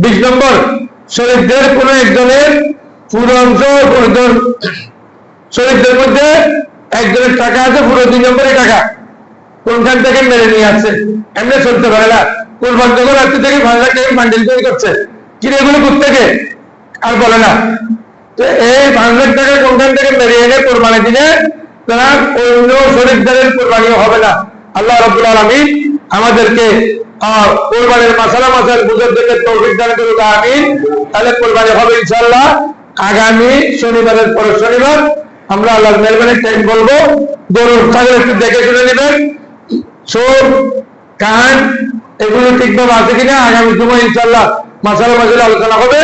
20 নম্বর, শরীফদের কোন একজনের পুরো অংশ শরীফদের মধ্যে একজনের টাকা আছে, পুরো 2 নম্বরের টাকা কোনখান থেকে মেরে নিয়ে আসছে, এমনি চলতে পারে না। কোরবান যখন রাত্রি থেকে 5 লাখ টাকা বান্ডিল তৈরি করছে, কি এগুলো কোথেকে আর বলে না। তো এই 5 লাখ টাকা কোনখান থেকে মেরে এনে কোরবানি দিলে তারা অন্য শরীফদের কোরবানি হবে না। আল্লাহ রাব্বুল আলামিন আমাদেরকে কোরবানির মাসালা বুঝার জন্য তৌফিক দান করুক, আমিন। তাহলে কোরবানি হবে ইনশাআল্লাহ আগামী শনিবারের পরে শনিবার। আমরা আল্লাহর মেহরবানির টাইম বলবো। গরুর ছাগল একটু দেখে শুনে নেবেন, চোখ কান এগুলো ঠিকভাবে আছে কিনা। আগামী সময় ইনশাআল্লাহ মাসালা আলোচনা হবে,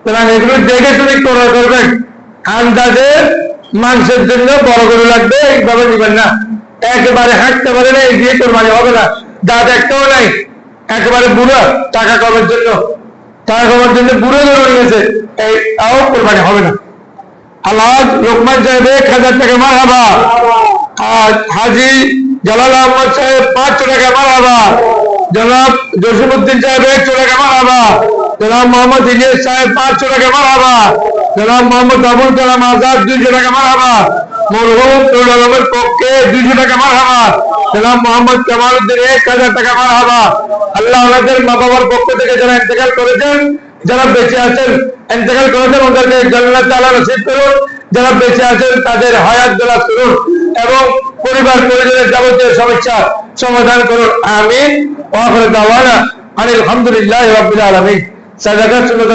সুতরাং এগুলো দেখে শুনে ক্রয় করবেন। আন্দাজে মাংসের জন্য বড় গরু লাগবে এইভাবে নিবেন না, একেবারে হাঁটতে পারে না, এই দিয়ে কোরবানি হবে না। দাঁত একটাও নাই, একেবারে বুড়ো, টাকা কমার জন্য বুড়ো গরু নিয়েছে, এইটাও কোরবানি হবে না। আল্লাহ লোকমান সাহেব 1000 টাকা মারহাবা, আর হাজি জালাল আহমদ সাহেব 500 টাকা মারহাবা, জনাব জসিমউদ্দিন সাহেব 100 টাকা মারহাবা, জনাব মোহাম্মদ ইলিয়াস সাহেব 500 টাকা মারহাবা, জনাব মোহাম্মদ আবুল কালাম আজাদ 200 টাকা মারহাবা, মরহুম নুরুল আলমের পক্ষে 200 টাকা মারহাবা, জনাব মোহাম্মদ কামালউদ্দিন 1000 টাকা মারহাবা। আল্লাহ আমাদের মা বাবার পক্ষ থেকে যারা ইন্তেকাল করেছেন, যারা বেঁচে আছেন, ইন্তেকাল করেছেন, ওদেরকে জান্নাত আল্লাহ নসিব করুন। যারা বেঁচে আছেন তাদের হায়াত দরাজ করুন এবং পরিবার পরিজনের যাবতীয় সমস্যা সমাধান করুন, আমিন। ওয়া আখিরু দাওয়ানা আলহামদুলিল্লাহি রাব্বিল আলামিন। সাদাকা সুন্নাত